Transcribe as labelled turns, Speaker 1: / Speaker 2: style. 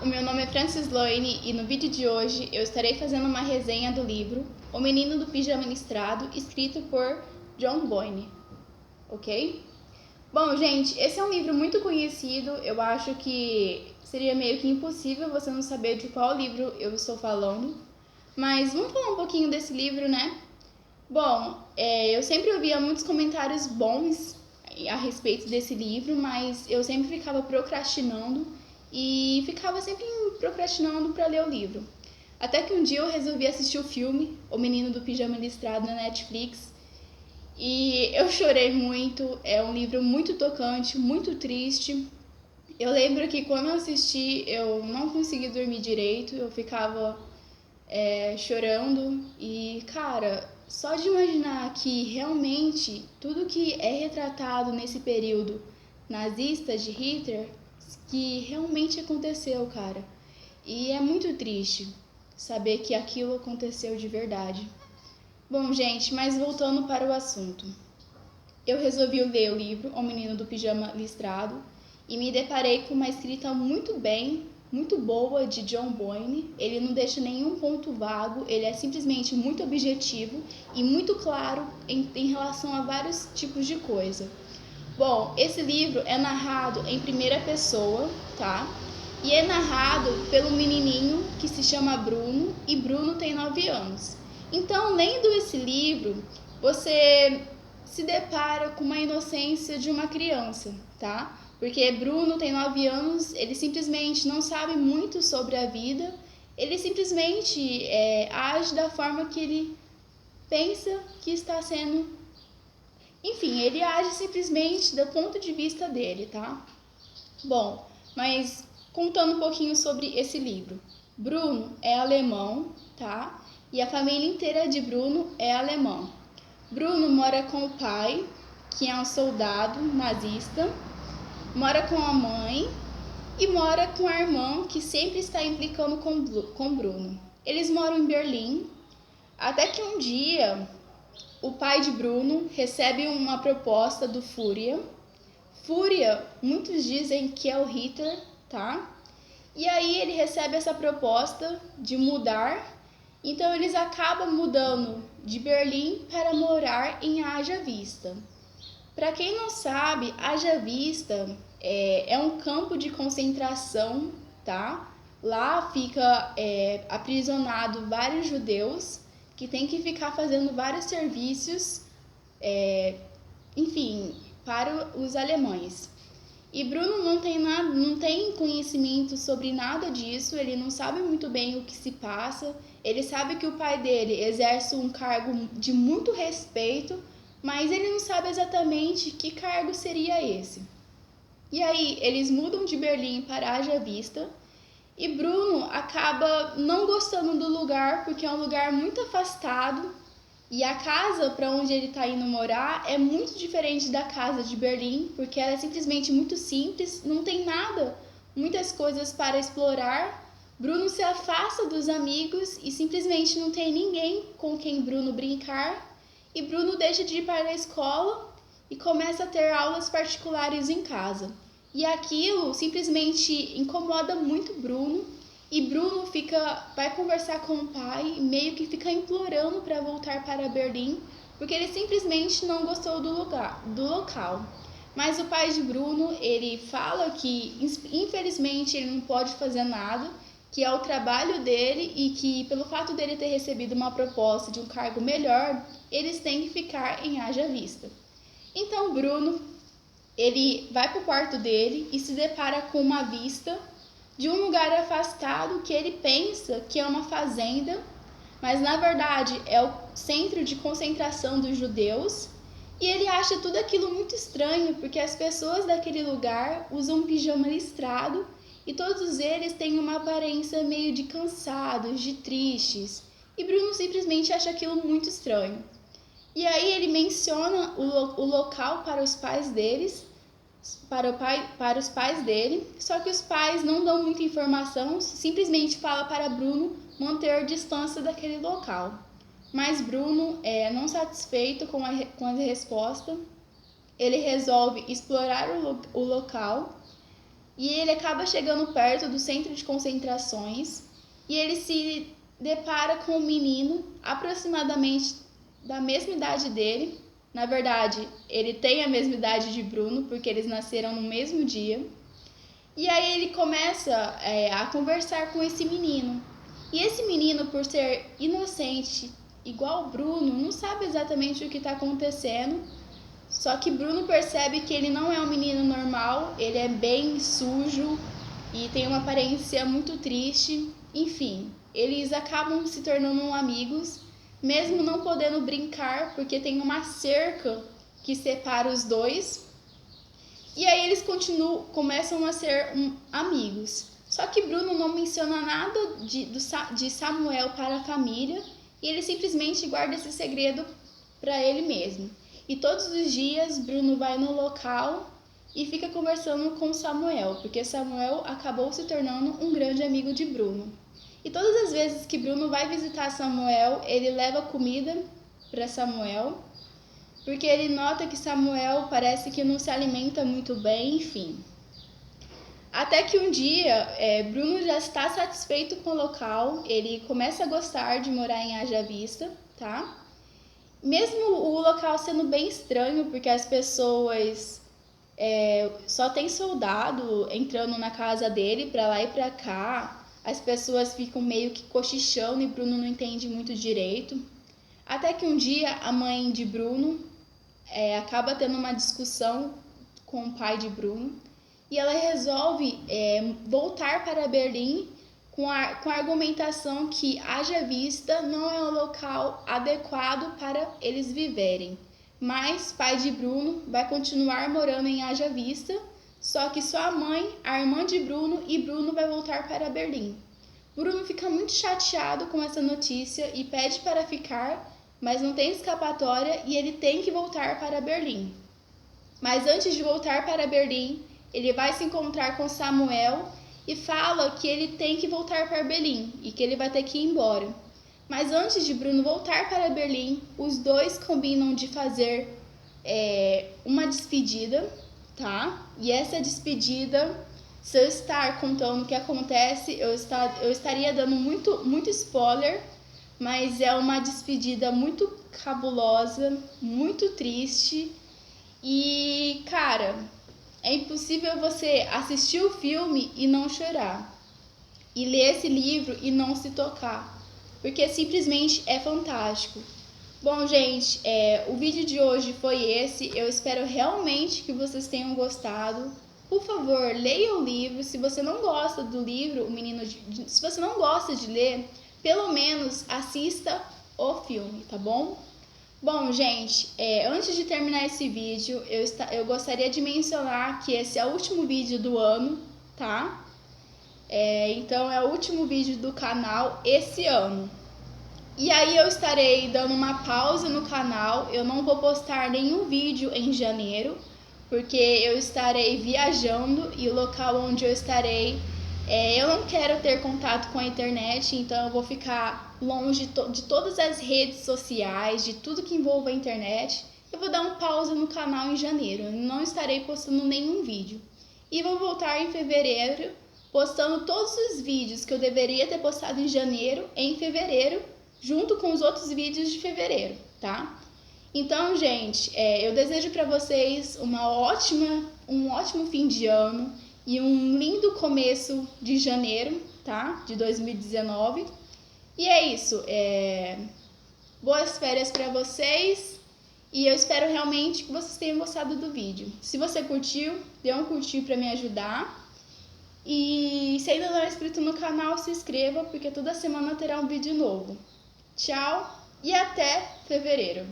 Speaker 1: o meu nome é Francis Loine e no vídeo de hoje eu estarei fazendo uma resenha do livro O Menino do Pijama Listrado, escrito por John Boyne, ok? Bom, gente, esse é um livro muito conhecido, eu acho que seria meio que impossível você não saber de qual livro eu estou falando, mas vamos falar um pouquinho desse livro, né? Bom, eu sempre ouvia muitos comentários bons a respeito desse livro, mas eu sempre ficava procrastinando e ficava sempre procrastinando para ler o livro. Até que um dia eu resolvi assistir o filme O Menino do Pijama Listrado na Netflix e eu chorei muito. É um livro muito tocante, muito triste. Eu lembro que quando eu assisti eu não consegui dormir direito, eu ficava chorando e, cara, só de imaginar que realmente tudo que é retratado nesse período nazista de Hitler, que realmente aconteceu, cara. E é muito triste saber que aquilo aconteceu de verdade. Bom, gente, mas voltando para o assunto. Eu resolvi ler o livro O Menino do Pijama Listrado e me deparei com uma escrita muito boa de John Boyne. Ele não deixa nenhum ponto vago, ele é simplesmente muito objetivo e muito claro em relação a vários tipos de coisa. Bom, esse livro é narrado em primeira pessoa, tá? E é narrado pelo menininho que se chama Bruno, e Bruno tem 9 anos. Então, lendo esse livro, você se depara com uma inocência de uma criança, tá? Porque Bruno tem 9 anos, ele simplesmente não sabe muito sobre a vida, ele simplesmente age da forma que ele pensa que está sendo. Enfim, ele age simplesmente do ponto de vista dele, tá? Bom, mas contando um pouquinho sobre esse livro. Bruno é alemão, tá? E a família inteira de Bruno é alemã. Bruno mora com o pai, que é um soldado nazista, mora com a mãe e mora com a irmã, que sempre está implicando com Bruno. Eles moram em Berlim, até que um dia o pai de Bruno recebe uma proposta do Fúria. Fúria, muitos dizem que é o Hitler, tá? E aí ele recebe essa proposta de mudar, então eles acabam mudando de Berlim para morar em Haja Vista. Para quem não sabe, Haja Vista é um campo de concentração, tá? Lá fica aprisionado vários judeus que têm que ficar fazendo vários serviços, enfim, para os alemães. E Bruno não tem conhecimento sobre nada disso, ele não sabe muito bem o que se passa, ele sabe que o pai dele exerce um cargo de muito respeito, mas ele não sabe exatamente que cargo seria esse. E aí eles mudam de Berlim para Haja Vista e Bruno acaba não gostando do lugar porque é um lugar muito afastado e a casa para onde ele está indo morar é muito diferente da casa de Berlim, porque ela é simplesmente muito simples, não tem nada, muitas coisas para explorar. Bruno se afasta dos amigos e simplesmente não tem ninguém com quem Bruno brincar. E Bruno deixa de ir para a escola e começa a ter aulas particulares em casa. E aquilo simplesmente incomoda muito Bruno. E Bruno vai conversar com o pai e meio que fica implorando para voltar para Berlim, porque ele simplesmente não gostou do local. Mas o pai de Bruno, ele fala que infelizmente ele não pode fazer nada, que é o trabalho dele e que pelo fato dele ter recebido uma proposta de um cargo melhor, eles têm que ficar em Haja Vista. Então Bruno, ele vai para o quarto dele e se depara com uma vista de um lugar afastado que ele pensa que é uma fazenda, mas na verdade é o centro de concentração dos judeus, e ele acha tudo aquilo muito estranho porque as pessoas daquele lugar usam pijama listrado e todos eles têm uma aparência meio de cansados, de tristes, e Bruno simplesmente acha aquilo muito estranho. E aí ele menciona o local para os pais deles, para os pais dele, só que os pais não dão muita informação, simplesmente fala para Bruno manter distância daquele local. Mas Bruno, não satisfeito com a resposta, ele resolve explorar o local e ele acaba chegando perto do centro de concentrações e ele se depara com um menino aproximadamente da mesma idade dele. Na verdade, ele tem a mesma idade de Bruno, porque eles nasceram no mesmo dia. E aí ele começa a conversar com esse menino. E esse menino, por ser inocente, igual o Bruno, não sabe exatamente o que está acontecendo. Só que Bruno percebe que ele não é um menino normal, ele é bem sujo e tem uma aparência muito triste. Enfim, eles acabam se tornando amigos, mesmo não podendo brincar, porque tem uma cerca que separa os dois. E aí eles começam a ser amigos. Só que Bruno não menciona nada de Samuel para a família e ele simplesmente guarda esse segredo para ele mesmo. E todos os dias Bruno vai no local e fica conversando com Samuel, porque Samuel acabou se tornando um grande amigo de Bruno. E todas as vezes que Bruno vai visitar Samuel, ele leva comida para Samuel, porque ele nota que Samuel parece que não se alimenta muito bem, enfim. Até que um dia, Bruno já está satisfeito com o local, ele começa a gostar de morar em Haja Vista, tá? Mesmo o local sendo bem estranho, porque as pessoas só tem soldado entrando na casa dele pra lá e pra cá, as pessoas ficam meio que cochichando e Bruno não entende muito direito. Até que um dia a mãe de Bruno acaba tendo uma discussão com o pai de Bruno e ela resolve voltar para Berlim com a argumentação que Haja Vista não é um local adequado para eles viverem. Mas pai de Bruno vai continuar morando em Haja Vista, só que sua mãe, a irmã de Bruno e Bruno vai voltar para Berlim. Bruno fica muito chateado com essa notícia e pede para ficar, mas não tem escapatória e ele tem que voltar para Berlim. Mas antes de voltar para Berlim, ele vai se encontrar com Samuel e fala que ele tem que voltar para Berlim e que ele vai ter que ir embora. Mas antes de Bruno voltar para Berlim, os dois combinam de fazer uma despedida, tá? E essa despedida, se eu estar contando o que acontece, eu estaria dando muito spoiler, mas é uma despedida muito cabulosa, muito triste e, cara, é impossível você assistir o filme e não chorar, e ler esse livro e não se tocar, porque simplesmente é fantástico. Bom, gente, o vídeo de hoje foi esse. Eu espero realmente que vocês tenham gostado. Por favor, leia o livro. Se você não gosta do livro, se você não gosta de ler, pelo menos assista o filme, tá bom? Bom, gente, antes de terminar esse vídeo, eu gostaria de mencionar que esse é o último vídeo do ano, tá? Então é o último vídeo do canal esse ano. E aí eu estarei dando uma pausa no canal, eu não vou postar nenhum vídeo em janeiro, porque eu estarei viajando e o local onde eu estarei, eu não quero ter contato com a internet, então eu vou ficar longe de todas as redes sociais, de tudo que envolva a internet. Eu vou dar uma pausa no canal em janeiro, eu não estarei postando nenhum vídeo. E vou voltar em fevereiro, postando todos os vídeos que eu deveria ter postado em janeiro, em fevereiro, junto com os outros vídeos de fevereiro, tá? Então, gente, eu desejo para vocês um ótimo fim de ano e um lindo começo de janeiro, tá? De 2019. E é isso. Boas férias para vocês e eu espero realmente que vocês tenham gostado do vídeo. Se você curtiu, dê um curtir para me ajudar. E se ainda não é inscrito no canal, se inscreva, porque toda semana terá um vídeo novo. Tchau e até fevereiro!